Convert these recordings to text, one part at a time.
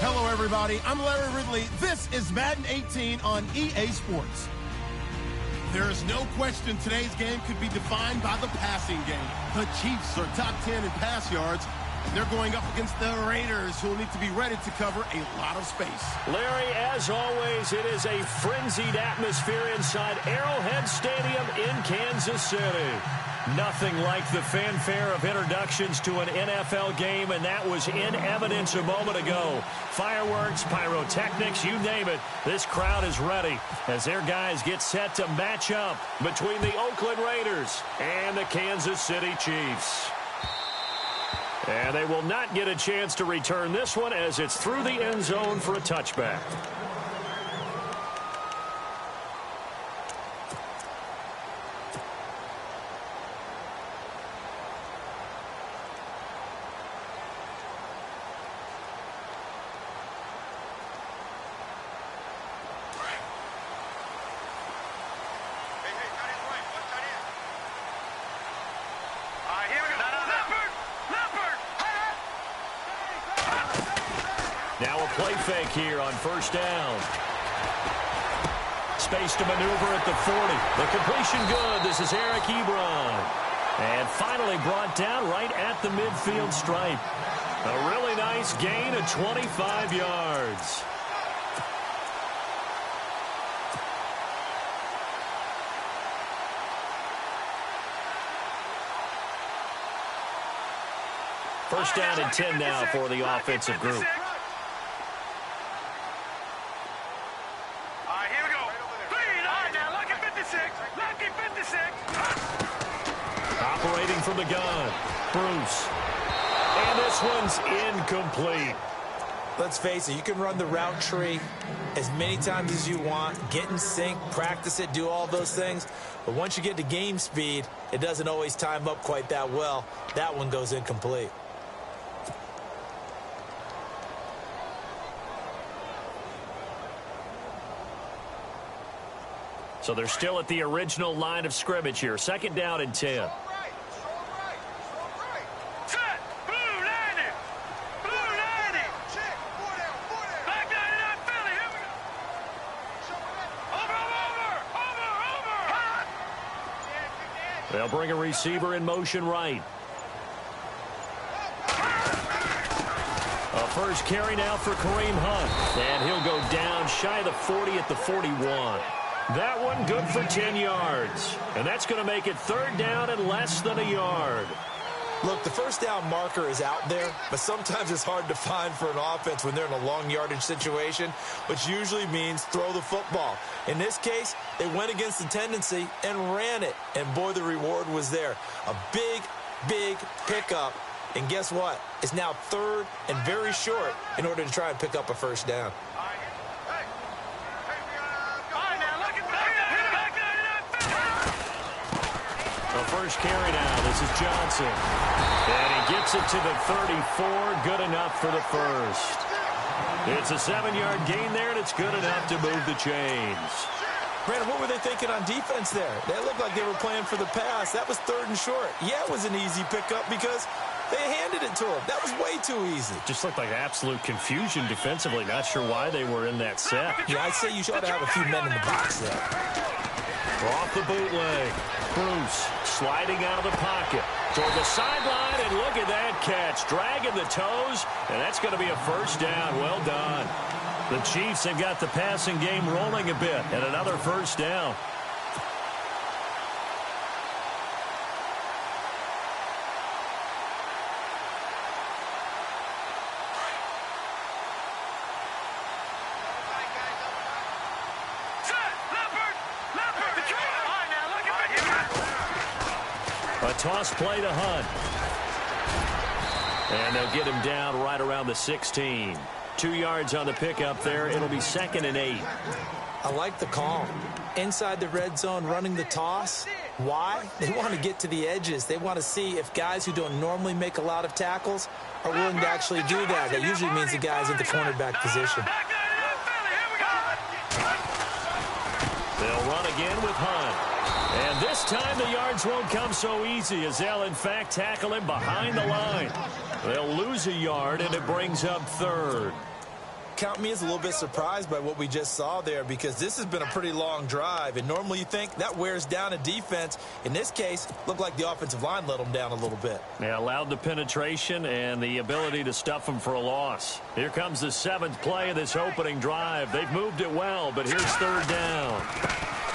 Hello, everybody. I'm Larry Ridley. This is Madden 18 on EA Sports. There is no question today's game could be defined by the passing game. The Chiefs are top 10 in pass yards. They're going up against the Raiders, who will need to be ready to cover a lot of space. Larry, as always, it is a frenzied atmosphere inside Arrowhead Stadium in Kansas City. Nothing like the fanfare of introductions to an NFL game, and that was in evidence a moment ago. Fireworks, pyrotechnics, you name it. This crowd is ready as their guys get set to match up between the Oakland Raiders and the Kansas City Chiefs. And they will not get a chance to return this one as it's through the end zone for a touchback. Now a play fake here on first down. Space to maneuver at the 40. The completion good. This is Eric Ebron. And finally brought down right at the midfield stripe. A really nice gain of 25 yards. First down and 10 now for the offensive group. Operating from the gun, Bruce. And this one's incomplete. Let's face it, you can run the route tree as many times as you want, get in sync, practice it, do all those things. But once you get to game speed, it doesn't always time up quite that well. That one goes incomplete. So they're still at the original line of scrimmage here. Second down and 10. They'll bring a receiver in motion right. A first carry now for Kareem Hunt. And he'll go down shy of the 40 at the 41. That one good for 10 yards. And that's going to make it third down and less than a yard. Look, the first down marker is out there, but sometimes it's hard to find for an offense when they're in a long yardage situation, which usually means throw the football. In this case, they went against the tendency and ran it. And boy, the reward was there. A big, big pickup. And guess what? It's now third and very short in order to try and pick up a first down. First carry now. This is Johnson. And he gets it to the 34. Good enough for the first. It's a 7-yard gain there, and it's good enough to move the chains. Brandon, what were they thinking on defense there? They looked like they were playing for the pass. That was third and short. Yeah, it was an easy pickup because they handed it to him. That was way too easy. Just looked like absolute confusion defensively. Not sure why they were in that set. Yeah, I'd say you should have a few men in the box there. Off the bootleg. Bruce sliding out of the pocket toward the sideline, and look at that catch. Dragging the toes, and that's going to be a first down. Well done. The Chiefs have got the passing game rolling a bit, and another first down. A toss play to Hunt. And they'll get him down right around the 16. 2 yards on the pickup there. It'll be 2nd and 8. I like the call. Inside the red zone running the toss. Why? They want to get to the edges. They want to see if guys who don't normally make a lot of tackles are willing to actually do that. That usually means the guys in the cornerback position. They'll run again with Hunt. And this time the yards won't come so easy as they'll, in fact, tackle him behind the line. They'll lose a yard, and it brings up third. count me as a little bit surprised by what we just saw there, because this has been a pretty long drive, and normally you think that wears down a defense. In this case, looked like the offensive line let them down a little bit. Yeah, allowed the penetration and the ability to stuff them for a loss. Here comes the 7th play of this opening drive. They've moved it well, but here's 3rd down.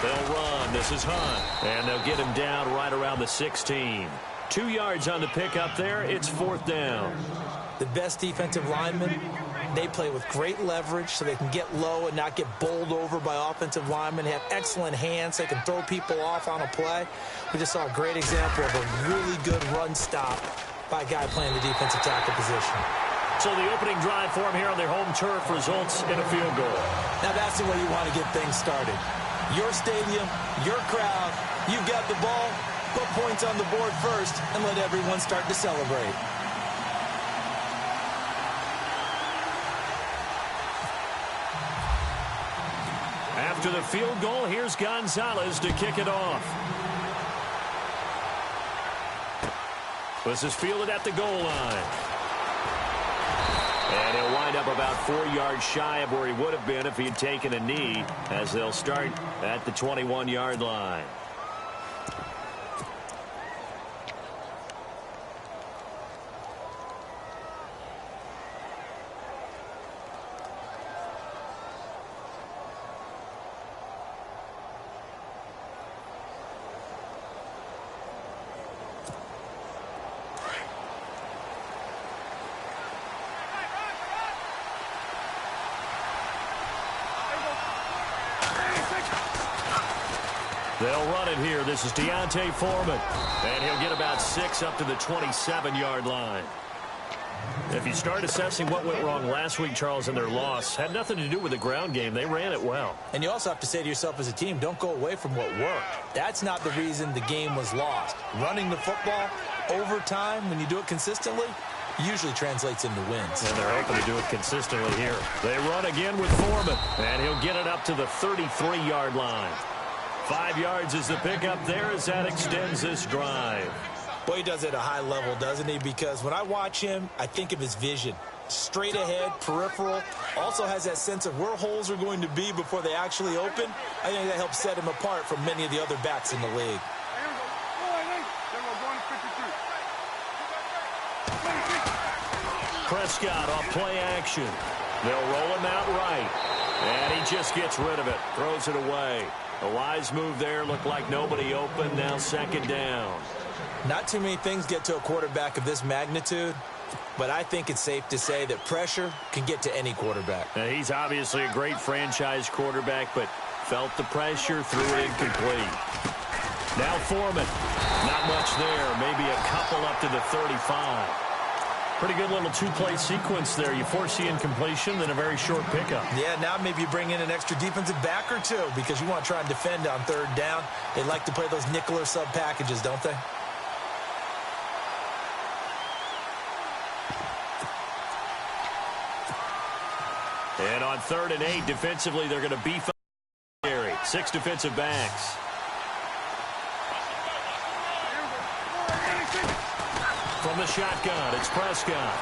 They'll run. This is Hunt, and they'll get him down right around the 16. 2 yards on the pickup there. It's 4th down. The best defensive linemen, they play with great leverage so they can get low and not get bowled over by offensive linemen. They have excellent hands. They can throw people off on a play. We just saw a great example of a really good run stop by a guy playing the defensive tackle position. So the opening drive for them here on their home turf results in a field goal. Now that's the way you want to get things started. Your stadium, your crowd, you've got the ball, put points on the board first, and let everyone start to celebrate. After the field goal, here's Gonzalez to kick it off. This is fielded at the goal line. And he'll wind up about 4 yards shy of where he would have been if he had taken a knee, as they'll start at the 21-yard line. They'll run it here. This is Deontay Foreman. And he'll get about 6 up to the 27-yard line. If you start assessing what went wrong last week, Charles, in their loss, had nothing to do with the ground game. They ran it well. And you also have to say to yourself as a team, don't go away from what worked. That's not the reason the game was lost. Running the football over time, when you do it consistently, usually translates into wins. And they're hoping to do it consistently here. They run again with Foreman. And he'll get it up to the 33-yard line. 5 yards is the pickup there as that extends this drive. Boy, he does it at a high level, doesn't he? Because when I watch him, I think of his vision. Straight ahead, peripheral. Also has that sense of where holes are going to be before they actually open. I think that helps set him apart from many of the other backs in the league. Prescott off play action. They'll roll him out right. And he just gets rid of it. Throws it away. A wise move there. Looked like nobody open. Now 2nd down. Not too many things get to a quarterback of this magnitude, but I think it's safe to say that pressure can get to any quarterback. Now, he's obviously a great franchise quarterback, but felt the pressure, threw it incomplete. Now Foreman. Not much there. Maybe a couple up to the 35. Pretty good little 2-play sequence there. You force the incompletion, then a very short pickup. Yeah, now maybe you bring in an extra defensive back or two because you want to try and defend on 3rd down. They like to play those nickel or sub packages, don't they? And on 3rd and 8, defensively, they're going to beef up Gary. 6 defensive backs. From the shotgun, it's Prescott.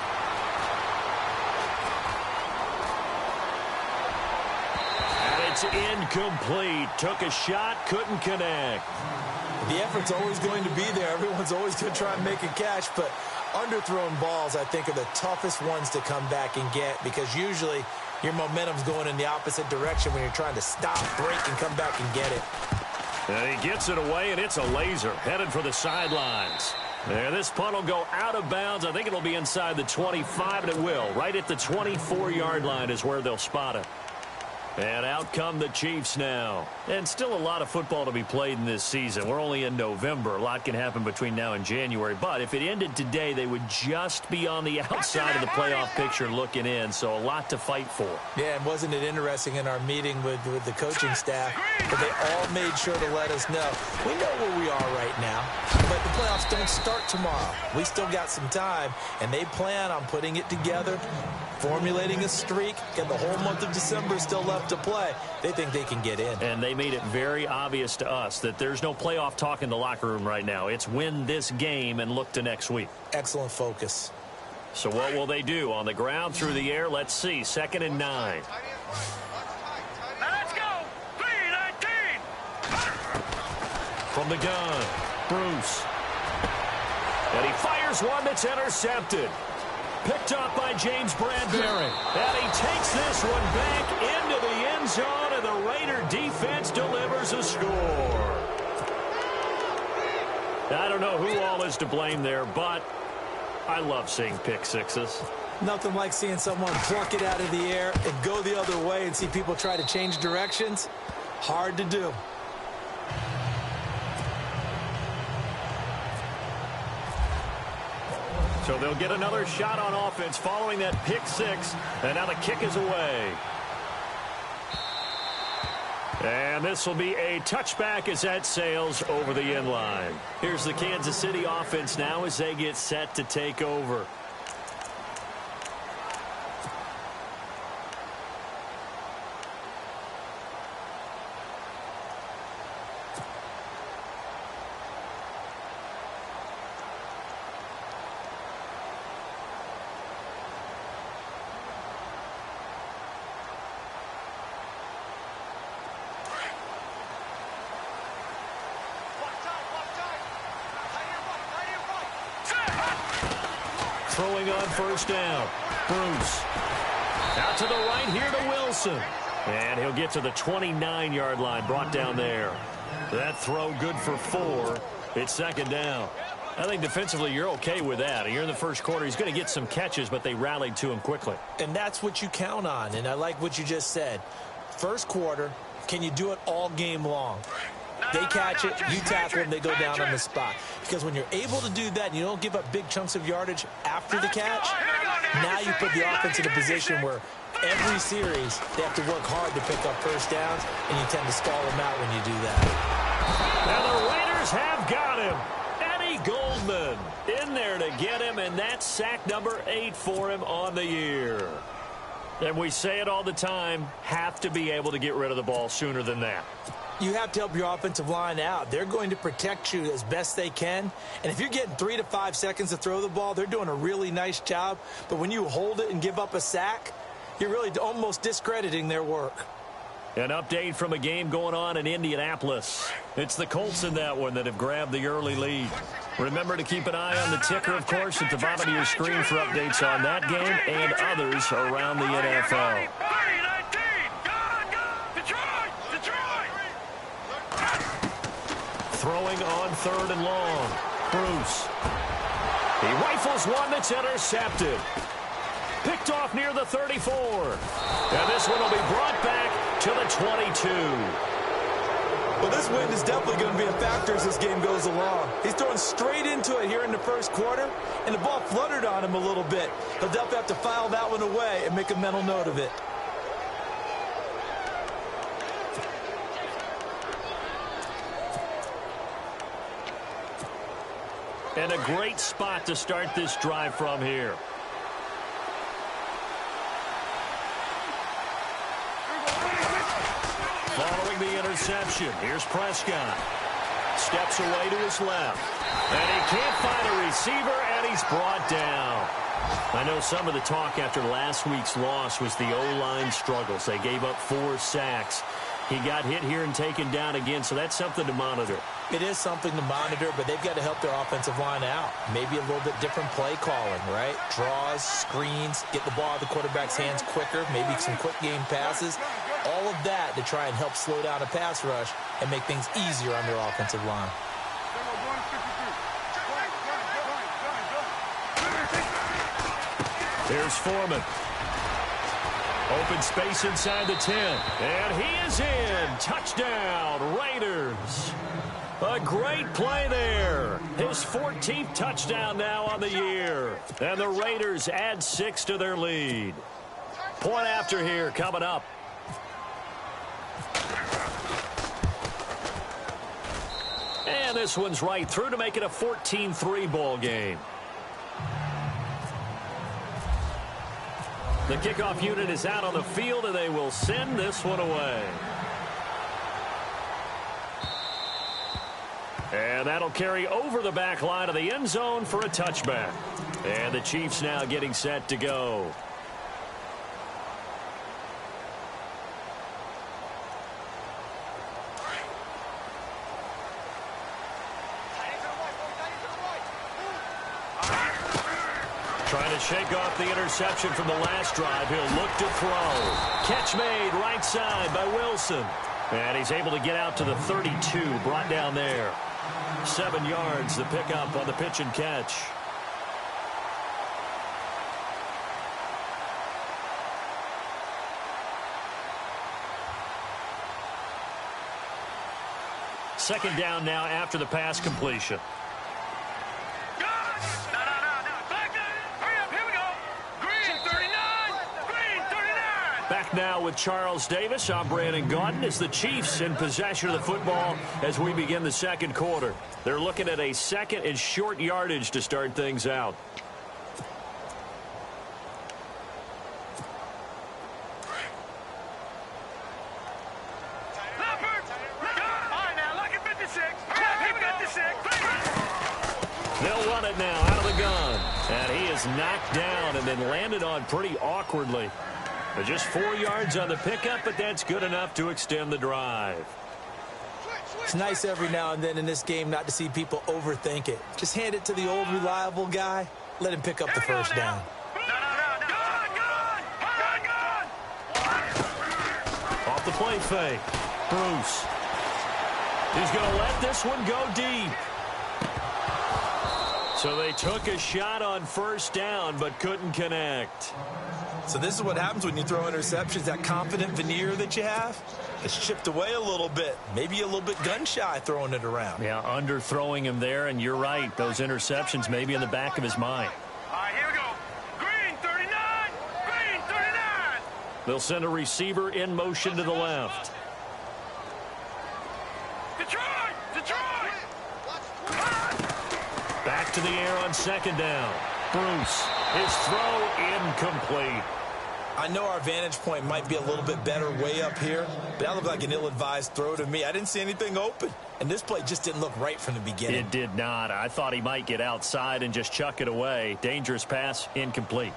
And it's incomplete. Took a shot, couldn't connect. The effort's always going to be there. Everyone's always going to try and make a catch, but underthrown balls, I think, are the toughest ones to come back and get because usually your momentum's going in the opposite direction when you're trying to stop, break, and come back and get it. And he gets it away, and it's a laser headed for the sidelines. There, this punt will go out of bounds. I think it'll be inside the 25, and it will. Right at the 24-yard line is where they'll spot it. And out come the Chiefs now. And still a lot of football to be played in this season. We're only in November. A lot can happen between now and January. But if it ended today, they would just be on the outside of the playoff picture looking in. So a lot to fight for. Yeah, and wasn't it interesting in our meeting with the coaching staff that they all made sure to let us know. We know where we are right now, but the playoffs don't start tomorrow. We still got some time, and they plan on putting it together, formulating a streak, and the whole month of December is still left to play. They think they can get in. And they made it very obvious to us that there's no playoff talk in the locker room right now. It's win this game and look to next week. Excellent focus. So what will they do? On the ground, through the air, let's see. 2nd and 9. Let's go! 3-19! From the gun, Bruce. And he fires one that's intercepted. Picked up by James Bradbury. And he takes this one back into the end zone, and the Raider defense delivers a score. I don't know who all is to blame there, but I love seeing pick sixes. Nothing like seeing someone pluck it out of the air and go the other way and see people try to change directions. Hard to do. So they'll get another shot on offense following that pick six, and now the kick is away. And this will be a touchback as that sails over the end line. Here's the Kansas City offense now as they get set to take over. Throwing on first down. Bruce. Out to the right here to Wilson. And he'll get to the 29-yard line, brought down there. That throw good for 4. It's 2nd down. I think defensively you're okay with that. Here in the first quarter, he's going to get some catches, but they rallied to him quickly. And that's what you count on, and I like what you just said. First quarter, can you do it all game long? They catch it, you tackle them, they go down on the spot. Because when you're able to do that and you don't give up big chunks of yardage after the catch, now you put the offense in a position where every series they have to work hard to pick up first downs, and you tend to stall them out when you do that. Now the Raiders have got him. Eddie Goldman in there to get him, and that's sack number 8 for him on the year. And we say it all the time, have to be able to get rid of the ball sooner than that. You have to help your offensive line out. They're going to protect you as best they can. And if you're getting 3 to 5 seconds to throw the ball, they're doing a really nice job. But when you hold it and give up a sack, you're really almost discrediting their work. An update from a game going on in Indianapolis. It's the Colts in that one that have grabbed the early lead. Remember to keep an eye on the ticker, of course, at the bottom of your screen for updates on that game and others around the NFL. Throwing on 3rd and long. Bruce. He rifles one that's intercepted. Picked off near the 34. And this one will be brought back to the 22. Well, this wind is definitely going to be a factor as this game goes along. He's throwing straight into it here in the first quarter, and the ball fluttered on him a little bit. He'll definitely have to file that one away and make a mental note of it. And a great spot to start this drive from here. Following the interception, here's Prescott. Steps away to his left. And he can't find a receiver, and he's brought down. I know some of the talk after last week's loss was the O-line struggles. They gave up 4 sacks. He got hit here and taken down again, so that's something to monitor. It is something to monitor, but they've got to help their offensive line out. Maybe a little bit different play calling, right? Draws, screens, get the ball out of the quarterback's hands quicker, maybe some quick game passes. All of that to try and help slow down a pass rush and make things easier on their offensive line. Here's Foreman. Open space inside the 10. And he is in. Touchdown, Raiders. A great play there. His 14th touchdown now on the year. And the Raiders add 6 to their lead. Point after here coming up. And this one's right through to make it a 14-3 ball game. The kickoff unit is out on the field, and they will send this one away. And that'll carry over the back line of the end zone for a touchback. And the Chiefs now getting set to go. Trying to shake off the interception from the last drive. He'll look to throw. Catch made right side by Wilson. And he's able to get out to the 32, brought down there. 7 yards, the pickup on the pitch and catch. Second down now after the pass completion. Back now with Charles Davis. I'm Brandon Gaudin. It's the Chiefs in possession of the football as we begin the second quarter. They're looking at a second and short yardage to start things out. They'll run it now out of the gun. And he is knocked down and then landed on pretty awkwardly. Just 4 yards on the pickup, but that's good enough to extend the drive. It's nice every now and then in this game not to see people overthink it. Just hand it to the old reliable guy. Let him pick up the first down. Off the play fake. Bruce. He's going to let this one go deep. So they took a shot on first down, but couldn't connect. So this is what happens when you throw interceptions. That confident veneer that you have, it's chipped away a little bit. Maybe a little bit gun-shy throwing it around. Yeah, underthrowing him there, and you're right. Those interceptions may be in the back of his mind. All right, here we go. Green 39! Green 39! They'll send a receiver in motion to the left. Detroit! Detroit! Back to the air on second down. Bruce, his throw incomplete. I know our vantage point might be a little bit better way up here, but that looked like an ill-advised throw to me. I didn't see anything open, and this play just didn't look right from the beginning. It did not. I thought he might get outside and just chuck it away. Dangerous pass, incomplete.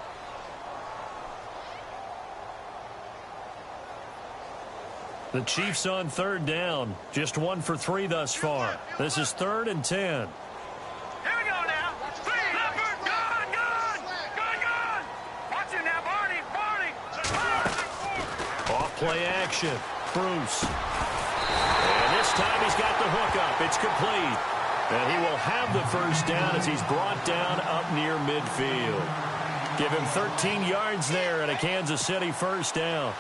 The Chiefs on third down. Just 1 for 3 thus far. This is 3rd and 10. Here we go now. Leopard, gun! Watch it now, Barney. Off play action. Bruce. And this time he's got the hook up. It's complete. And he will have the first down as he's brought down up near midfield. Give him 13 yards there and a Kansas City first down.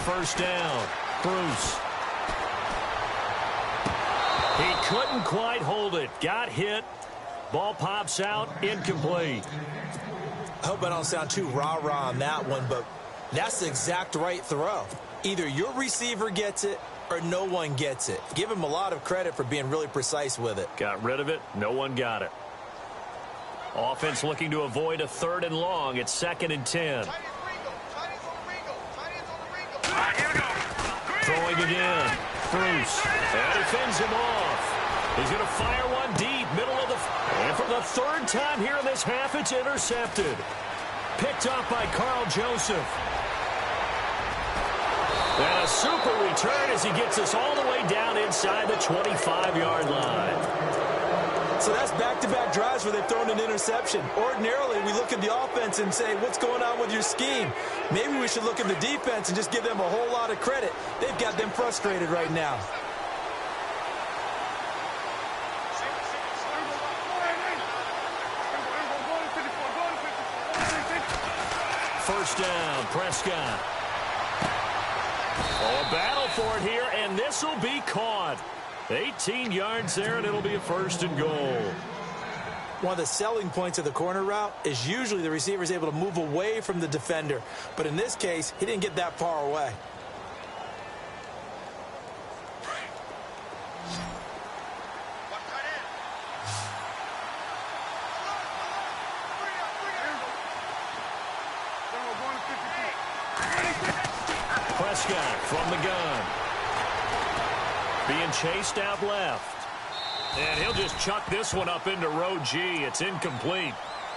First down, Bruce. He couldn't quite hold it. Got hit. Ball pops out, incomplete. I hope I don't sound too rah-rah on that one, but that's the exact right throw. Either your receiver gets it or no one gets it. Give him a lot of credit for being really precise with it. Got rid of it. No one got it. Offense looking to avoid a 3rd and long. It's 2nd and 10. Throwing again. Bruce. And he fends him off. He's going to fire one deep, middle of the... And for the 3rd time here in this half, it's intercepted. Picked off by Carl Joseph. And a super return as he gets us all the way down inside the 25-yard line. So that's back-to-back drives where they've thrown an interception. Ordinarily, we look at the offense and say, what's going on with your scheme? Maybe we should look at the defense and just give them a whole lot of credit. They've got them frustrated right now. First down, Prescott. Oh, a battle for it here, and this will be caught. 18 yards there, and it'll be a 1st and goal. One of the selling points of the corner route is usually the receiver is able to move away from the defender. But in this case, he didn't get that far away. Prescott from the gun. Being chased out left. And he'll just chuck this one up into row G. It's incomplete.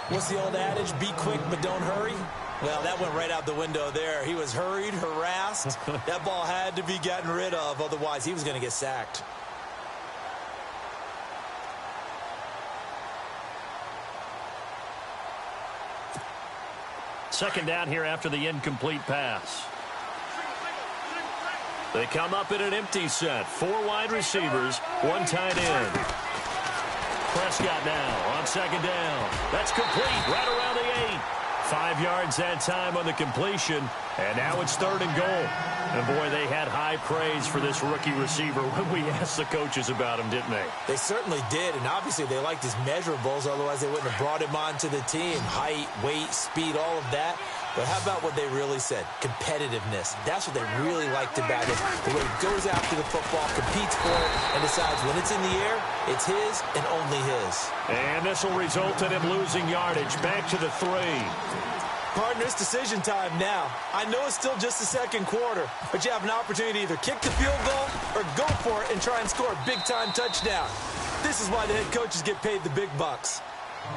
What's the old adage? Be quick, but don't hurry. Well, that went right out the window there. He was hurried, harassed. That ball had to be gotten rid of. Otherwise, he was going to get sacked. Second down here after the incomplete pass. They come up in an empty set. 4 wide receivers, 1 tight end. Prescott now on second down. That's complete right around the 8. 5 yards that time on the completion. And now it's 3rd and goal. And, boy, they had high praise for this rookie receiver when we asked the coaches about him, didn't they? They certainly did, and obviously they liked his measurables. Otherwise, they wouldn't have brought him onto the team. Height, weight, speed, all of that. But how about what they really said? Competitiveness. That's what they really liked about him. The way he goes after the football, competes for it, and decides when it's in the air, it's his and only his. And this will result in him losing yardage. Back to the 3. Partner, it's decision time now. I know it's still just the second quarter, but you have an opportunity to either kick the field goal or go for it and try and score a big-time touchdown. This is why the head coaches get paid the big bucks.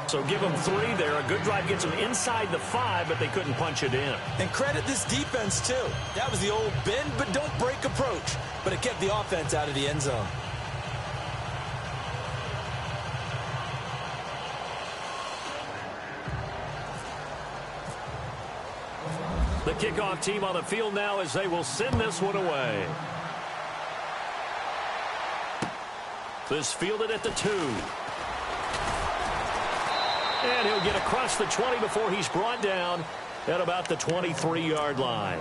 So give them 3 there. A good drive gets them inside the 5, but they couldn't punch it in. And credit this defense, too. That was the old bend but don't break approach, but it kept the offense out of the end zone. The kickoff team on the field now as they will send this one away. This fielded at the 2. And he'll get across the 20 before he's brought down at about the 23-yard line.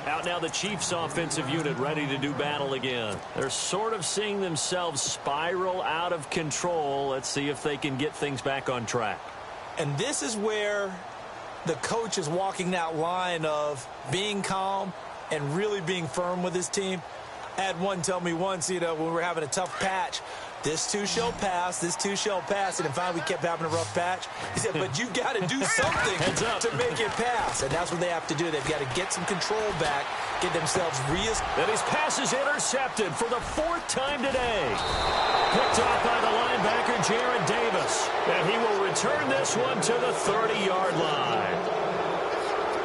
Out now the Chiefs offensive unit ready to do battle again. They're sort of seeing themselves spiral out of control. Let's see if they can get things back on track. And this is where the coach is walking that line of being calm and really being firm with his team. I had one tell me once, when we were having a tough patch, this too shall pass, this too shall pass. And finally we kept having a rough patch. He said, but you got to do something to make it pass. And that's what they have to do. They've got to get some control back, get themselves And his pass is intercepted for the 4th time today. Picked off by the linebacker, Jared Davis. And he will return this one to the 30-yard line.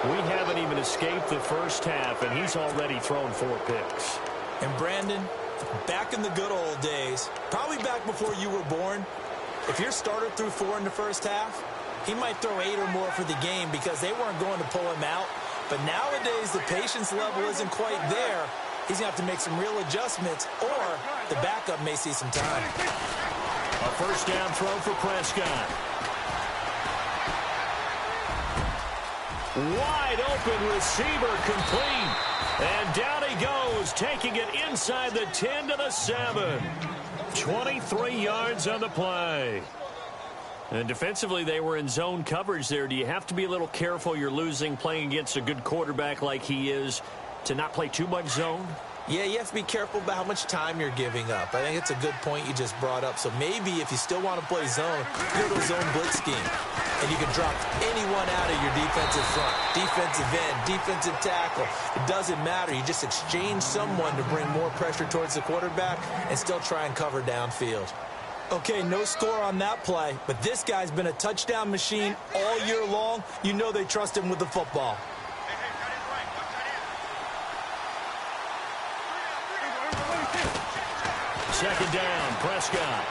We haven't even escaped the first half, and he's already thrown 4 picks. And Brandon, back in the good old days, probably back before you were born, if your starter threw 4 in the first half, he might throw 8 or more for the game because they weren't going to pull him out. But nowadays, the patience level isn't quite there. He's going to have to make some real adjustments, or the backup may see some time. A first down throw for Prescott. Wide open receiver complete. And down he goes, taking it inside the 10 to the 7. 23 yards on the play. And defensively, they were in zone coverage there. Do you have to be a little careful? You're losing, playing against a good quarterback like he is, to not play too much zone? Yeah, you have to be careful about how much time you're giving up. I think it's a good point you just brought up. So maybe if you still want to play zone, go to a zone blitz scheme. And you can drop anyone out of your defensive front, defensive end, defensive tackle. It doesn't matter. You just exchange someone to bring more pressure towards the quarterback and still try and cover downfield. Okay, no score on that play, but this guy's been a touchdown machine all year long. You know they trust him with the football. Second down, Prescott.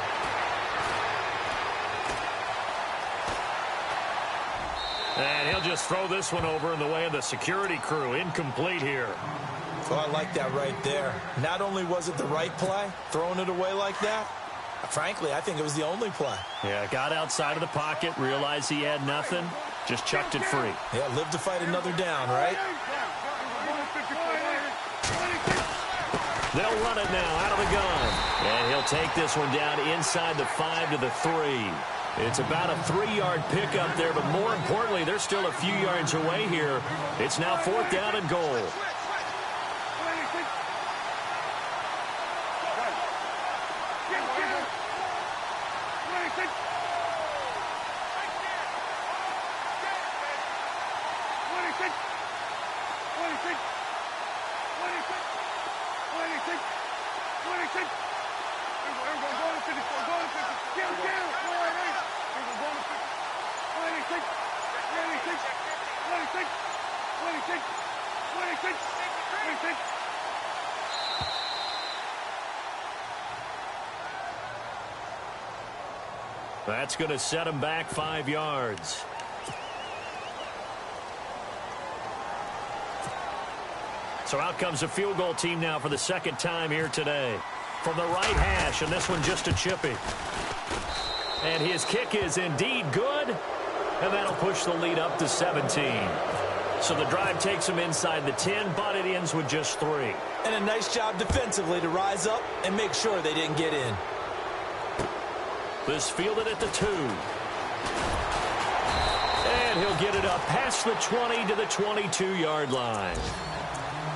And he'll just throw this one over in the way of the security crew. Incomplete here. Oh, I like that right there. Not only was it the right play, throwing it away like that, frankly, I think it was the only play. Yeah, got outside of the pocket, realized he had nothing, just chucked it free. Yeah, live to fight another down, right? They'll run it now out of the gun. And he'll take this one down inside the 5 to the 3. It's about a 3-yard pickup there, but more importantly, they're still a few yards away here. It's now 4th down and goal. That's going to set him back 5 yards. So out comes a field goal team now for the second time here today. From the right hash, and this one just a chippy. And his kick is indeed good, and that'll push the lead up to 17. So the drive takes him inside the 10, but it ends with just 3. And a nice job defensively to rise up and make sure they didn't get in. This fielded at the 2. And he'll get it up past the 20 to the 22-yard line.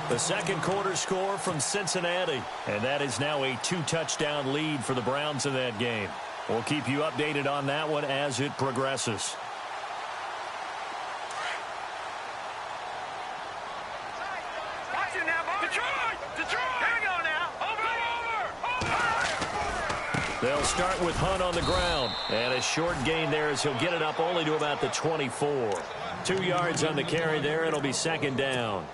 The second quarter score from Cincinnati. And that is now a 2-touchdown lead for the Browns in that game. We'll keep you updated on that one as it progresses. Watch it now, boys. Detroit! Detroit! Here we go now. Over! They'll start with Hunt on the ground. And a short gain there as he'll get it up only to about the 24. 2 yards on the carry there. It'll be second down.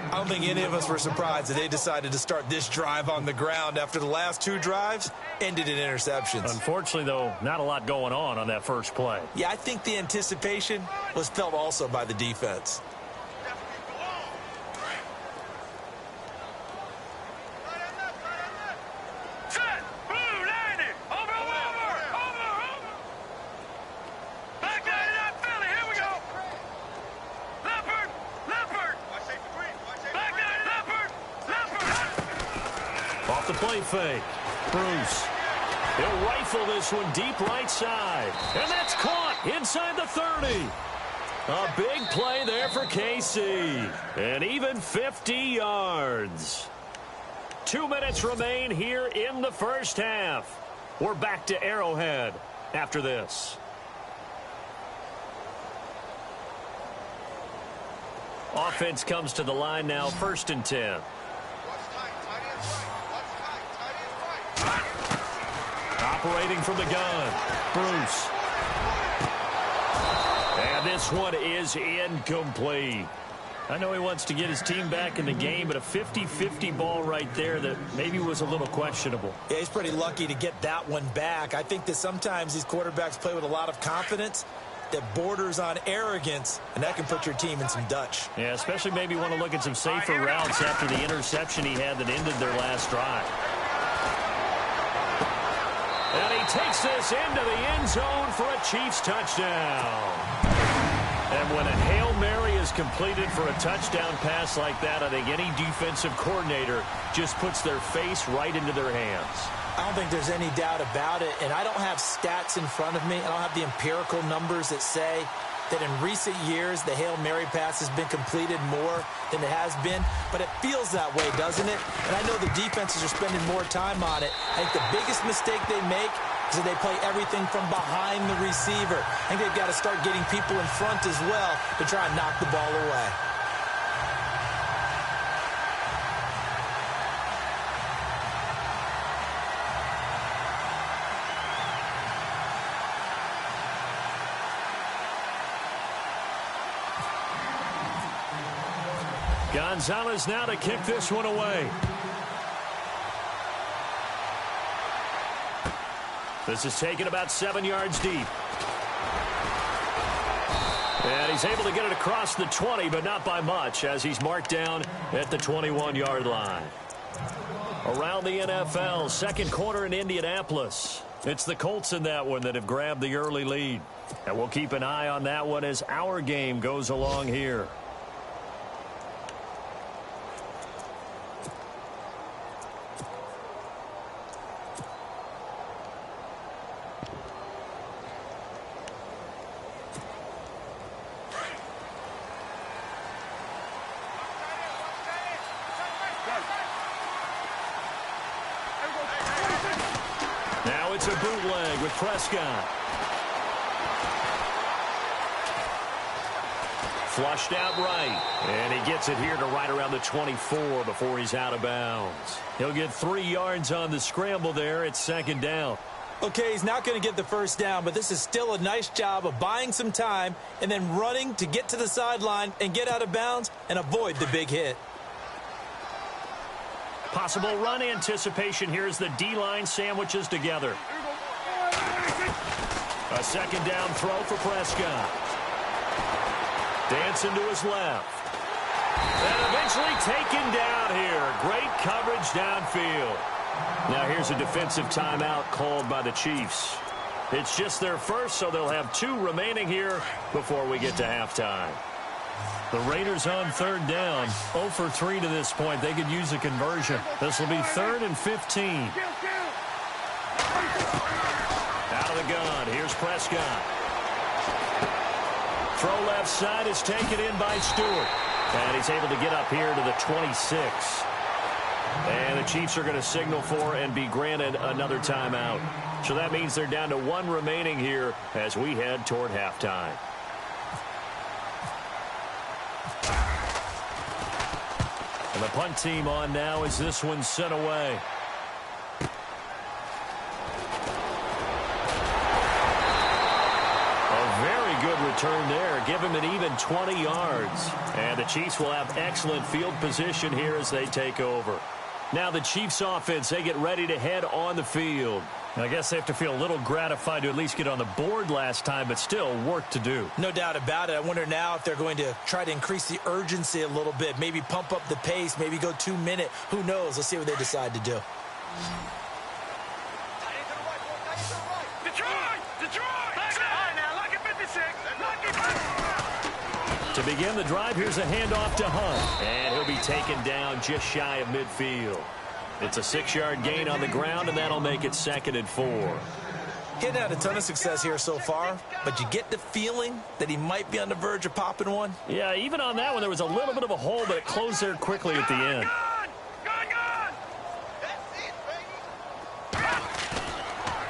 I don't think any of us were surprised that they decided to start this drive on the ground after the last 2 drives ended in interceptions. Unfortunately, though, not a lot going on that first play. Yeah, I think the anticipation was felt also by the defense. Set! Blue, landing! Over! Back down to that Philly, here we go! Leopard! Back down to Leopard! Off the play fake. Bruce. He'll rifle this one deep right side. And that's caught inside the 30. A big play there for KC. And even 50 yards. 2 minutes remain here in the first half. We're back to Arrowhead after this. Offense comes to the line now, 1st and 10. Operating from the gun, Bruce. And this one is incomplete. I know he wants to get his team back in the game, but a 50-50 ball right there that maybe was a little questionable. Yeah, he's pretty lucky to get that one back. I think that sometimes these quarterbacks play with a lot of confidence that borders on arrogance, and that can put your team in some Dutch. Yeah, especially maybe want to look at some safer routes after the interception he had that ended their last drive. And he takes this into the end zone for a Chiefs touchdown. And when a Hail Mary is completed for a touchdown pass like that, I think any defensive coordinator just puts their face right into their hands. I don't think there's any doubt about it, and I don't have stats in front of me. I don't have the empirical numbers that say that in recent years the Hail Mary pass has been completed more than it has been, but it feels that way, doesn't it? And I know the defenses are spending more time on it. I think the biggest mistake they make is that they play everything from behind the receiver. I think they've got to start getting people in front as well to try and knock the ball away. Gonzalez now to kick this one away. This is taken about 7 yards deep. And he's able to get it across the 20, but not by much, as he's marked down at the 21-yard line. Around the NFL, second quarter in Indianapolis. It's the Colts in that one that have grabbed the early lead. And we'll keep an eye on that one as our game goes along here. Now it's a bootleg with Prescott. Flushed out right. And he gets it here to right around the 24 before he's out of bounds. He'll get 3 yards on the scramble there. It's second down. Okay, he's not going to get the first down, but this is still a nice job of buying some time and then running to get to the sideline and get out of bounds and avoid the big hit. Possible run anticipation here as the D-line sandwiches together. A second down throw for Prescott. Dancing to his left. And eventually taken down here. Great coverage downfield. Now here's a defensive timeout called by the Chiefs. It's just their first, so they'll have 2 remaining here before we get to halftime. The Raiders on third down. 0 for 3 to this point. They could use a conversion. This will be 3rd and 15. Out of the gun. Here's Prescott. Throw left side is taken in by Stewart. And he's able to get up here to the 26. And the Chiefs are going to signal for and be granted another timeout. So that means they're down to 1 remaining here as we head toward halftime. And the punt team on now as this one's sent away. A very good return there. Give him an even 20 yards. And the Chiefs will have excellent field position here as they take over. Now the Chiefs offense, they get ready to head on the field. I guess they have to feel a little gratified to at least get on the board last time, but still work to do. No doubt about it. I wonder now if they're going to try to increase the urgency a little bit, maybe pump up the pace, maybe go 2-minute. Who knows? Let's see what they decide to do. To begin the drive, here's a handoff to Hunt. And he'll be taken down just shy of midfield. It's a 6-yard gain on the ground, and that'll make it 2nd and 4. He hadn't had a ton of success here so far, but you get the feeling that he might be on the verge of popping one. Yeah, even on that one, there was a little bit of a hole, but it closed there quickly at the end.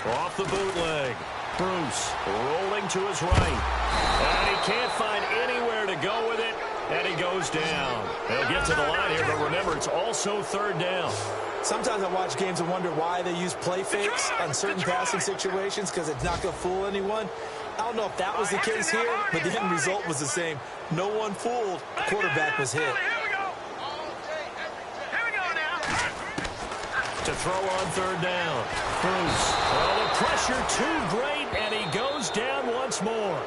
Off the bootleg. Bruce rolling to his right. And he can't find anywhere to go with it, and he goes down. He'll get to the line here, but remember, it's also 3rd down. Sometimes I watch games and wonder why they use play fakes on certain passing situations because it's not going to fool anyone. I don't know if that was the case here, but the end result was the same. No one fooled. The quarterback was hit. To throw on 3rd down. Bruce. Oh, the pressure too great, and he goes down once more.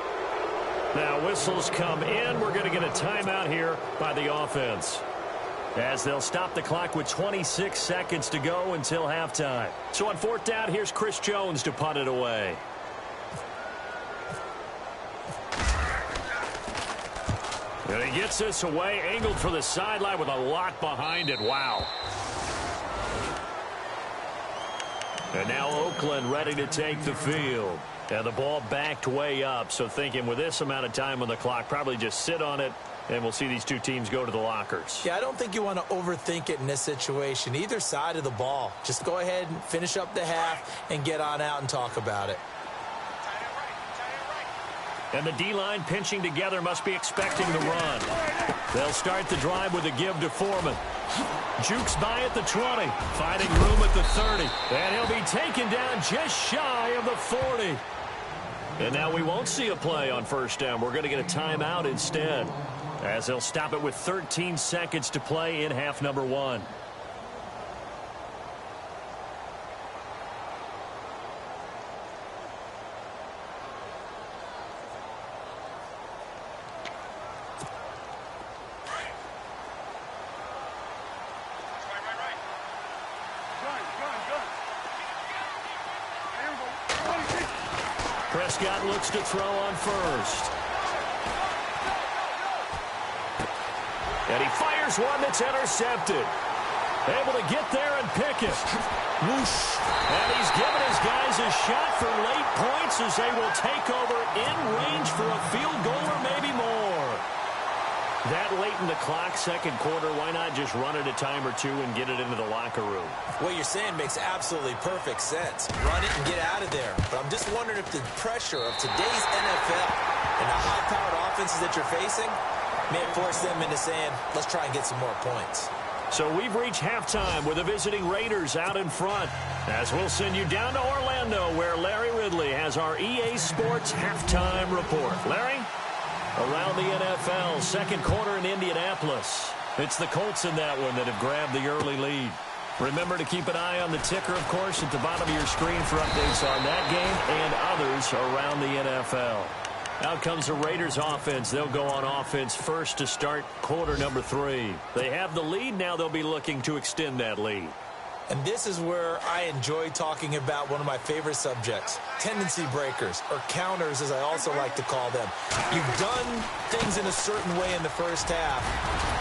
Now whistles come in. We're going to get a timeout here by the offense, as they'll stop the clock with 26 seconds to go until halftime. So on 4th down, here's Chris Jones to punt it away. And he gets this away, angled for the sideline with a lot behind it. Wow. And now Oakland ready to take the field. And the ball backed way up, so thinking with this amount of time on the clock, probably just sit on it, and we'll see these 2 teams go to the lockers. Yeah, I don't think you want to overthink it in this situation. Either side of the ball. Just go ahead and finish up the half and get on out and talk about it. And the D-line pinching together must be expecting the run. They'll start the drive with a give to Foreman. Jukes by at the 20, finding room at the 30. And he'll be taken down just shy of the 40. And now we won't see a play on 1st down. We're going to get a timeout instead, as they'll stop it with 13 seconds to play in half number 1. Prescott looks to throw on 1st. And he fires one that's intercepted. Able to get there and pick it. Whoosh. And he's given his guys a shot for late points as they will take over in range for a field goal or maybe more. That late in the clock, 2nd quarter, why not just run it a time or 2 and get it into the locker room? What you're saying makes absolutely perfect sense. Run it and get out of there. But I'm just wondering if the pressure of today's NFL and the high-powered offenses that you're facing May have forced them into saying, let's try and get some more points. So we've reached halftime with the visiting Raiders out in front. As we'll send you down to Orlando, where Larry Ridley has our EA Sports halftime report. Larry? Around the NFL, second quarter in Indianapolis. It's the Colts in that one that have grabbed the early lead. Remember to keep an eye on the ticker, of course, at the bottom of your screen for updates on that game and others around the NFL. Out comes the Raiders offense. They'll go on offense first to start quarter number 3. They have the lead. Now they'll be looking to extend that lead. And this is where I enjoy talking about one of my favorite subjects, tendency breakers, or counters as I also like to call them. You've done things in a certain way in the first half,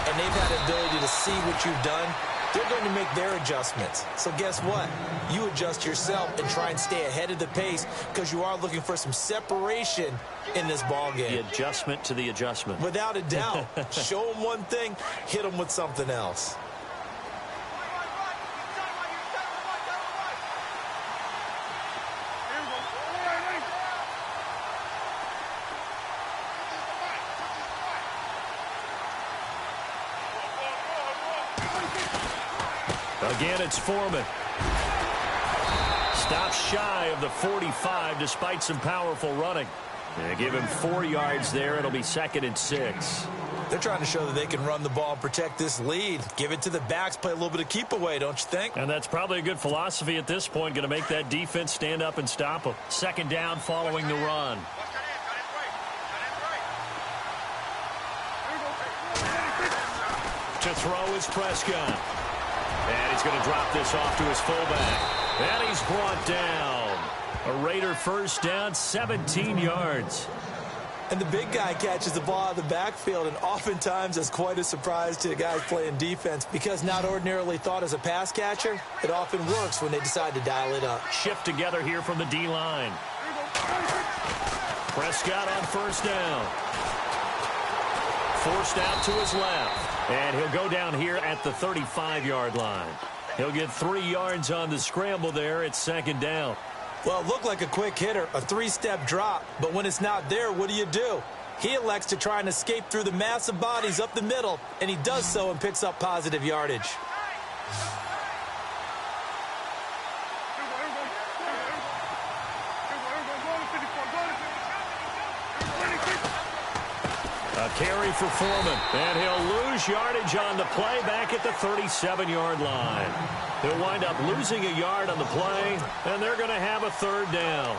and they've had the ability to see what you've done. They're going to make their adjustments. So guess what? You adjust yourself and try and stay ahead of the pace because you are looking for some separation in this ball game. The adjustment to the adjustment. Without a doubt. Show them one thing, hit them with something else. Again, it's Foreman. Stops shy of the 45 despite some powerful running. They give him 4 yards there. It'll be 2nd and 6. They're trying to show that they can run the ball and protect this lead. Give it to the backs, play a little bit of keep away, don't you think? And that's probably a good philosophy at this point. Going to make that defense stand up and stop them. 2nd down following the run. To throw is Prescott. And he's going to drop this off to his fullback. And he's brought down. A Raider first down, 17 yards. And the big guy catches the ball out of the backfield, and oftentimes that's quite a surprise to the guys playing defense because not ordinarily thought as a pass catcher, it often works when they decide to dial it up. Shift together here from the D-line. Prescott on first down. Forced out to his left. And he'll go down here at the 35-yard line. He'll get 3 yards on the scramble there. It's 2nd down. Well, it looked like a quick hitter, a 3-step drop. But when it's not there, what do? He elects to try and escape through the massive bodies up the middle, and he does so and picks up positive yardage. A carry for Foreman, and he'll lose yardage on the play back at the 37-yard line. He'll wind up losing a yard on the play, and they're going to have a 3rd down.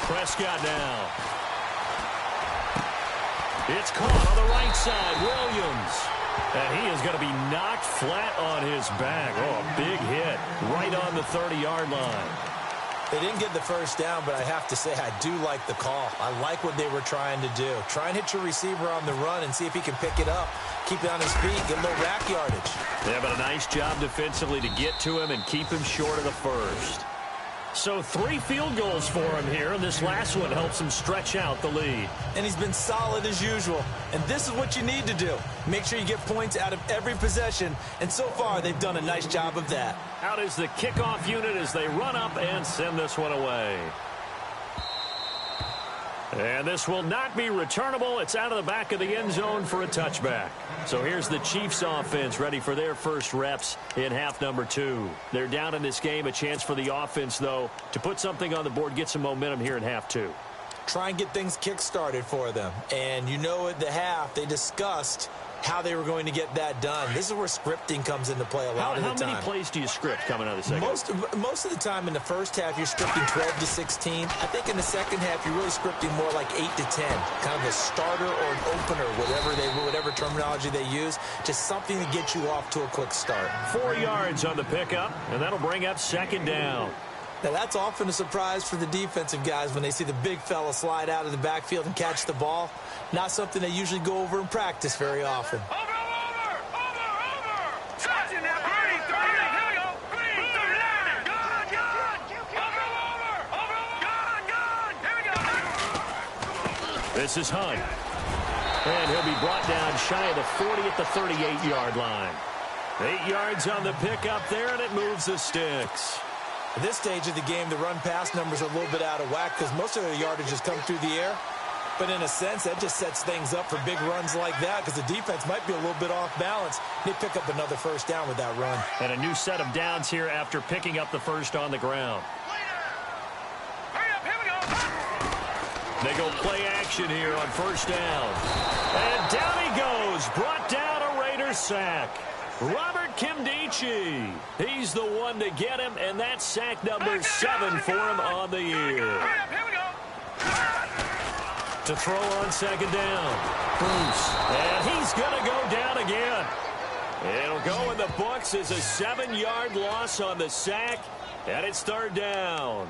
Prescott now. It's caught on the right side. Williams. And he is going to be knocked flat on his back. Oh, a big hit right on the 30-yard line. They didn't get the first down, but I have to say I do like the call. I like what they were trying to do. Try and hit your receiver on the run and see if he can pick it up. Keep it on his feet, get a little rack yardage. Yeah, but a nice job defensively to get to him and keep him short of the first. So 3 field goals for him here, and this last one helps him stretch out the lead. And he's been solid as usual. And this is what you need to do. Make sure you get points out of every possession. And so far, they've done a nice job of that. Out is the kickoff unit as they run up and send this one away. And this will not be returnable. It's out of the back of the end zone for a touchback. So here's the Chiefs offense ready for their first reps in half number 2. They're down in this game. A chance for the offense, though, to put something on the board, get some momentum here in half 2. Try and get things kick-started for them. And you know at the half, they discussed how they were going to get that done. This is where scripting comes into play a lot of the time. How many plays do you script coming out of the second? Most of the time in the first half, you're scripting 12 to 16. I think in the second half, you're really scripting more like 8 to 10. Kind of a starter or an opener, whatever terminology they use. Just something to get you off to a quick start. 4 yards on the pickup, and that'll bring up 2nd down. Now, that's often a surprise for the defensive guys when they see the big fella slide out of the backfield and catch the ball. Not something they usually go over in practice very often. Over! Touching that birdie, 30 This is Hunt. And he'll be brought down shy of the 40 at the 38-yard line. 8 yards on the pickup there, and it moves the sticks. At this stage of the game, the run-pass numbers are a little bit out of whack because most of their yardage has come through the air. But in a sense, that just sets things up for big runs like that because the defense might be a little bit off balance. They pick up another first down with that run. And a new set of downs here after picking up the first on the ground. Hurry up, here we go. They go play action here on first down. And down he goes. Brought down a Raiders sack. Robert Kimdichie. He's the one to get him, and that's sack number 7 for him on the year. Hurry up, here we go. To throw on second down. Bruce. And he's going to go down again. It'll go in the books as a 7-yard loss on the sack, and it's third down.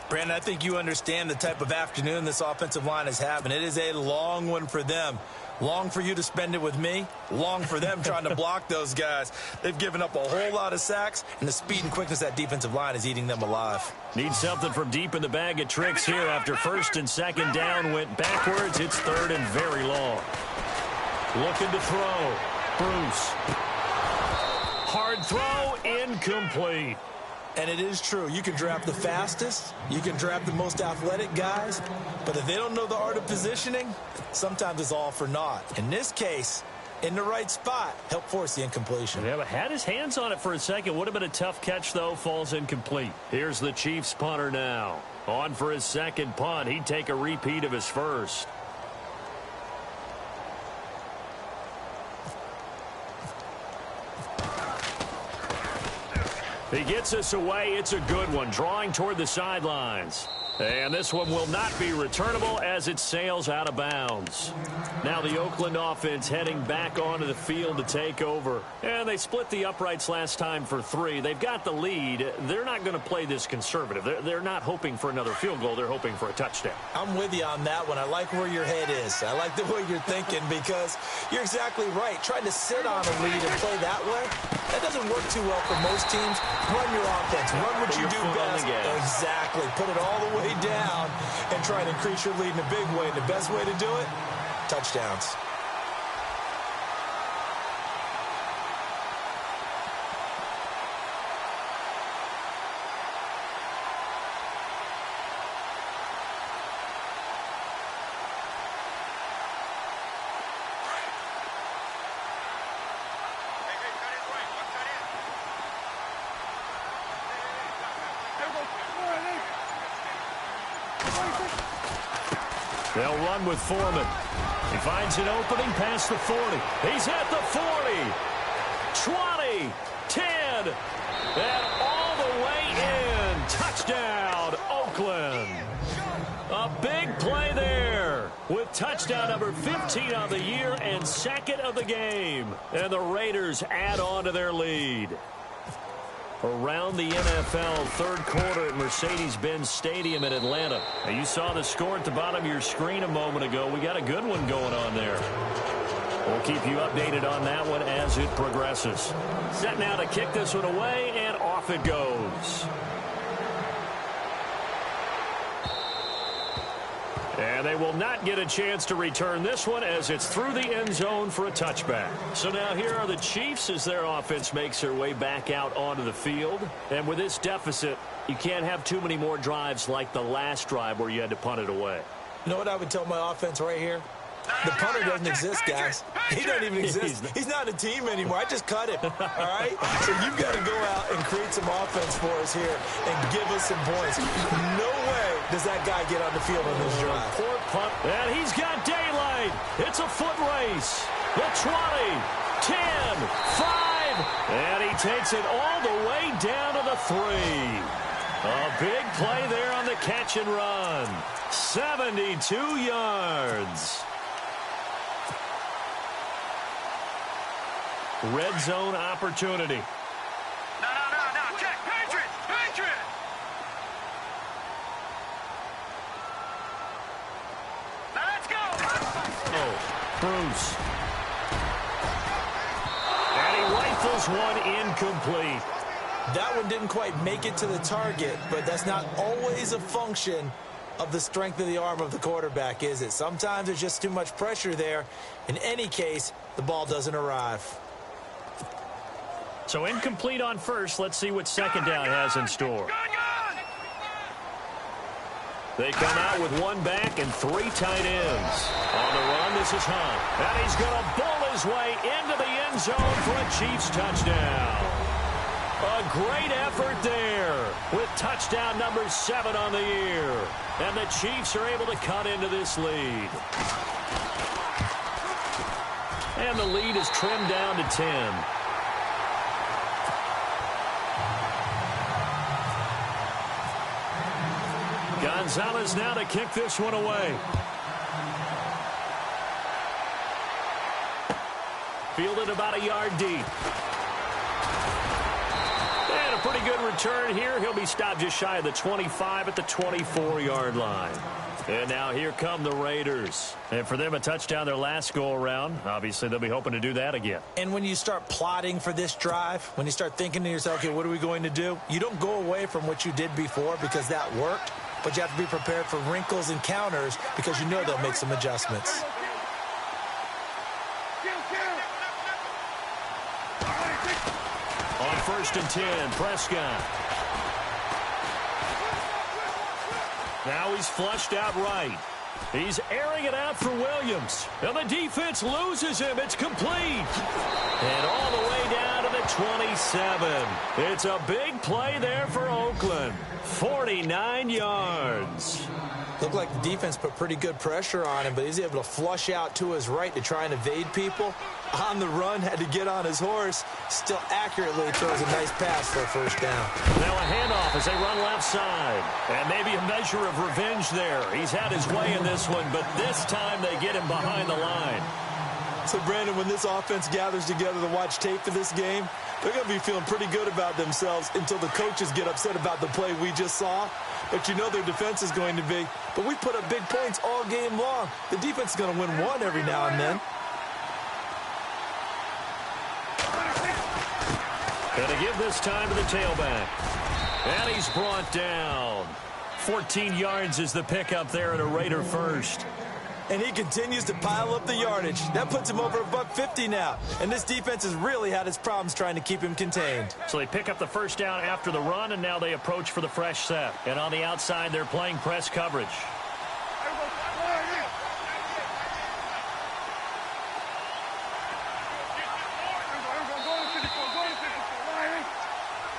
Brandon, I think you understand the type of afternoon this offensive line is having. It is a long one for them. Long for you to spend it with me. Long for them trying to block those guys. They've given up a whole lot of sacks, and the speed and quickness of that defensive line is eating them alive. Need something from deep in the bag of tricks here after first and second down went backwards. It's third and very long. Looking to throw. Bruce. Hard throw, incomplete. And it is true. You can draft the fastest. You can draft the most athletic guys. But if they don't know the art of positioning, sometimes it's all for naught. In this case, in the right spot, help force the incompletion. Yeah, but had his hands on it for a second. Would have been a tough catch, though. Falls incomplete. Here's the Chiefs punter now. On for his second punt. He'd take a repeat of his first. He gets us away. It's a good one, drawing toward the sidelines. And this one will not be returnable as it sails out of bounds. Now the Oakland offense heading back onto the field to take over. And they split the uprights last time for 3. They've got the lead. They're not going to play this conservative. They're not hoping for another field goal. They're hoping for a touchdown. I'm with you on that one. I like where your head is. I like the way you're thinking because you're exactly right. Trying to sit on a lead and play that way, that doesn't work too well for most teams. Run your offense. Run what you do best. Exactly. Put it all the way down and try and increase your lead in a big way. And the best way to do it, touchdowns. They'll run with Foreman. He finds an opening past the 40. He's at the 40. 20. 10. And all the way in. Touchdown, Oakland. A big play there with touchdown number 15 on the year and second of the game. And the Raiders add on to their lead. Around the NFL, third quarter at Mercedes-Benz Stadium in Atlanta. Now, you saw the score at the bottom of your screen a moment ago. We got a good one going on there. We'll keep you updated on that one as it progresses. Set now to kick this one away, and off it goes. And they will not get a chance to return this one as it's through the end zone for a touchback. So now here are the Chiefs as their offense makes their way back out onto the field. And with this deficit, you can't have too many more drives like the last drive where you had to punt it away. You know what I would tell my offense right here? The punter doesn't exist, guys. He doesn't even exist. He's not a team anymore. I just cut him, all right? So you've got to go out and create some offense for us here and give us some points. No way does that guy get on the field on this drive. Poor punt. And he's got daylight. It's a foot race. The 20, 10, 5. And he takes it all the way down to the 3. A big play there on the catch and run. 72 yards. Red zone opportunity. No. Check. Patriot. Now let's go. Oh, Bruce. And he rifles one incomplete. That one didn't quite make it to the target, but that's not always a function of the strength of the arm of the quarterback, is it? Sometimes there's just too much pressure there. In any case, the ball doesn't arrive. So incomplete on first. Let's see what second down has in store. They come out with one back and three tight ends. On the run, this is Hunt. And he's going to bowl his way into the end zone for a Chiefs touchdown. A great effort there with touchdown number 7 on the year. And the Chiefs are able to cut into this lead. And the lead is trimmed down to 10. Gonzalez now to kick this one away. Fielded about a yard deep. And a pretty good return here. He'll be stopped just shy of the 25 at the 24-yard line. And now here come the Raiders. And for them, a touchdown their last go-around. Obviously, they'll be hoping to do that again. And when you start plotting for this drive, when you start thinking to yourself, okay, what are we going to do? You don't go away from what you did before because that worked. But you have to be prepared for wrinkles and counters because you know they'll make some adjustments. On 1st and 10, Prescott. Now he's flushed out right. He's airing it out for Williams. And the defense loses him. It's complete. And all the way down to the 27. It's a big play there for Oakland. 49 yards. Looked like the defense put pretty good pressure on him, but he's able to flush out to his right to try and evade people. On the run, had to get on his horse. Still accurately throws a nice pass for a first down. Now a handoff as they run left side. And maybe a measure of revenge there. He's had his way in this one, but this time they get him behind the line. So, Brandon, when this offense gathers together to watch tape for this game, they're going to be feeling pretty good about themselves until the coaches get upset about the play we just saw. But you know their defense is going to be. But we put up big points all game long. The defense is going to win one every now and then. And to give this time to the tailback. And he's brought down. 14 yards is the pickup there at a Raider first. And he continues to pile up the yardage. That puts him over $150 now. And this defense has really had its problems trying to keep him contained. So they pick up the first down after the run, and now they approach for the fresh set. And on the outside, they're playing press coverage.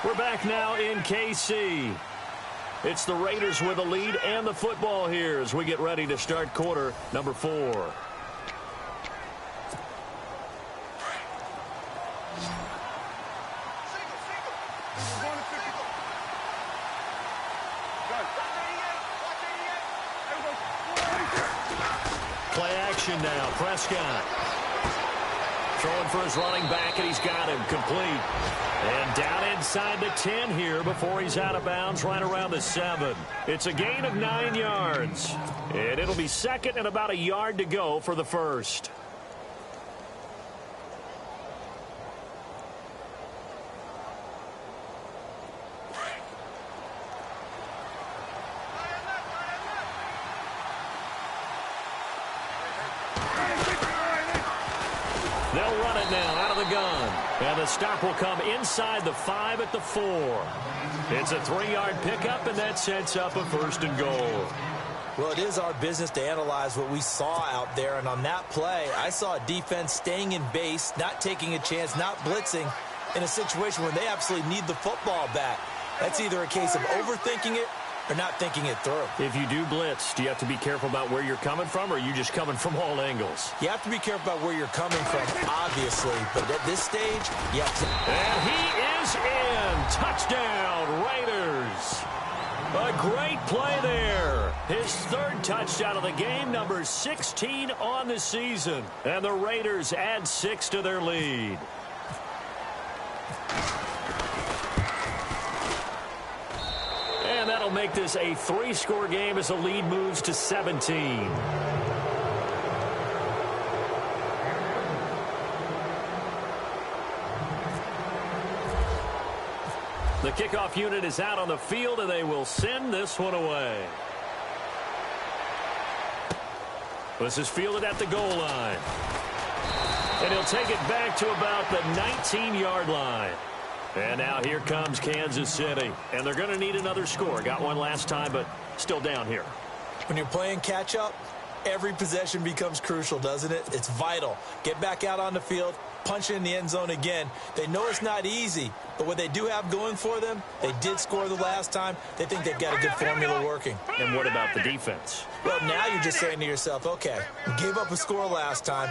We're back now in KC. It's the Raiders with the lead and the football here as we get ready to start quarter number 4. Play action now. Prescott. Throwing for his running back, and he's got him complete. And down inside the 10 here before he's out of bounds right around the 7. It's a gain of 9 yards. And it'll be second and about a yard to go for the first. They'll run it now out of the gun. And the stop will come inside the 5 at the 4. It's a 3-yard pickup, and that sets up a 1st and goal. Well, it is our business to analyze what we saw out there. And on that play, I saw a defense staying in base, not taking a chance, not blitzing in a situation where they absolutely need the football back. That's either a case of overthinking it or not thinking it through. If you do blitz, do you have to be careful about where you're coming from, or are you just coming from all angles? You have to be careful about where you're coming from, obviously. But at this stage, you have to. And he is in. Touchdown, Raiders. A great play there. His 3rd touchdown of the game, number 16 on the season. And the Raiders add 6 to their lead. And that'll make this a 3-score game as the lead moves to 17. The kickoff unit is out on the field, and they will send this one away. This is fielded at the goal line. And he'll take it back to about the 19-yard line. And now here comes Kansas City. And they're going to need another score. Got one last time, but still down here. When you're playing catch-up, every possession becomes crucial, doesn't it? It's vital. Get back out on the field, punch it in the end zone again. They know it's not easy, but what they do have going for them, they did score the last time. They think they've got a good formula working. And what about the defense? Well, now you're just saying to yourself, okay, we gave up a score last time.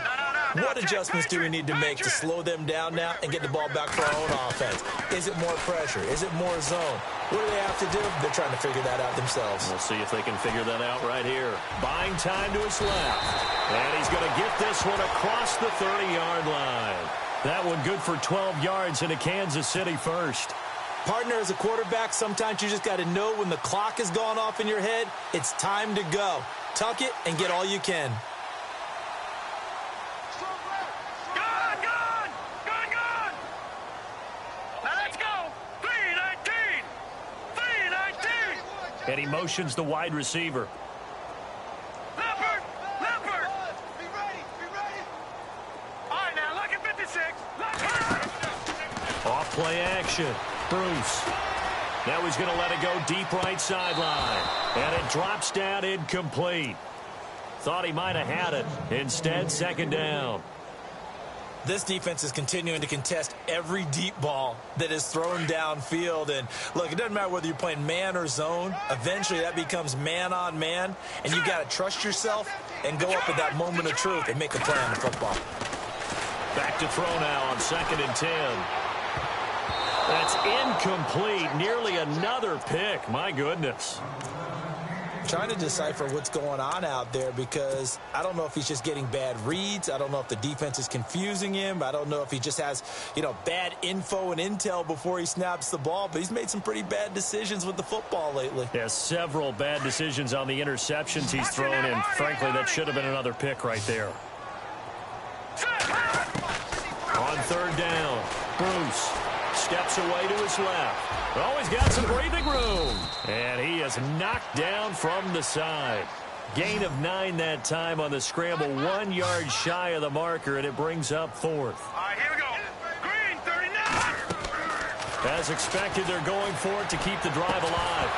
What adjustments do we need to make to slow them down now and get the ball back for our own offense? Is it more pressure? Is it more zone? What do they have to do? They're trying to figure that out themselves. We'll see if they can figure that out right here. Buying time to his left. And he's going to get this one across the 30-yard line. That one good for 12 yards into Kansas City first. Partner, as a quarterback, sometimes you just got to know when the clock has gone off in your head, it's time to go. Tuck it and get all you can. And he motions the wide receiver. Leopard! Leopard! Be ready! Be ready! All right, now, look at 56. Leopard! Off play action. Bruce. Now he's going to let it go deep right sideline. And it drops down incomplete. Thought he might have had it. Instead, second down. This defense is continuing to contest every deep ball that is thrown downfield. And, look, it doesn't matter whether you're playing man or zone. Eventually, that becomes man-on-man. And you've got to trust yourself and go up at that moment of truth and make a play on the football. Back to throw now on 2nd and 10. That's incomplete. Nearly another pick. My goodness. Trying to decipher what's going on out there because I don't know if he's just getting bad reads. I don't know if the defense is confusing him. I don't know if he just has, bad info and intel before he snaps the ball. But he's made some pretty bad decisions with the football lately. Yeah, several bad decisions on the interceptions he's thrown, and frankly, that should have been another pick right there. On 3rd down, Bruce steps away to his left. Oh, he's got some breathing room. And he is knocked down from the side. Gain of 9 that time on the scramble. 1 yard shy of the marker, and it brings up 4th. All right, here we go. Green, 39. As expected, they're going for it to keep the drive alive.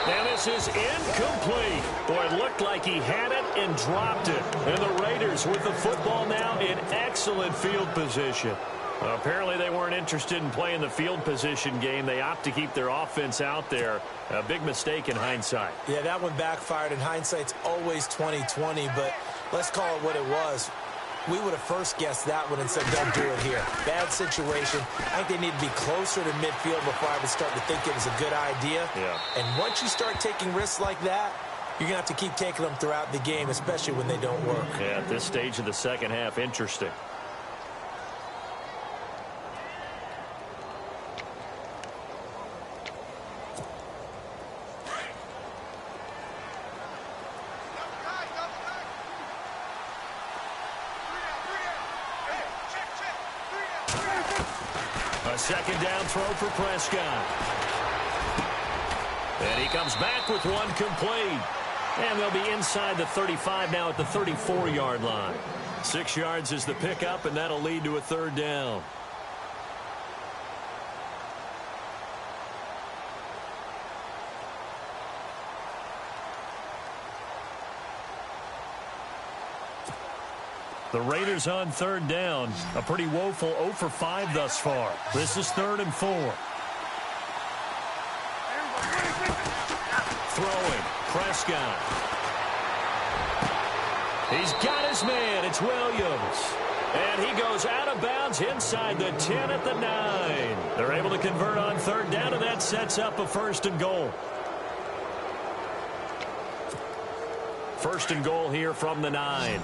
And this is incomplete. Boy, it looked like he had it and dropped it. And the Raiders with the football now in excellent field position. Apparently they weren't interested in playing the field position game. They opt to keep their offense out there. A big mistake in hindsight. Yeah, that one backfired. In hindsight's always 20/20, but let's call it what it was. We would have first guessed that one and said, don't do it here. Bad situation. I think they need to be closer to midfield before I would start to think it was a good idea. Yeah. And once you start taking risks like that, you're going to have to keep taking them throughout the game, especially when they don't work. Yeah, at this stage of the second half, interesting. Second down throw for Prescott. And he comes back with one complete. And they'll be inside the 35 now at the 34-yard line. 6 yards is the pickup, and that'll lead to a 3rd down. The Raiders on 3rd down. A pretty woeful 0 for 5 thus far. This is 3rd and 4. Throwing. Prescott. He's got his man. It's Williams. And he goes out of bounds inside the 10 at the 9. They're able to convert on 3rd down, and that sets up a 1st and goal. 1st and goal here from the 9.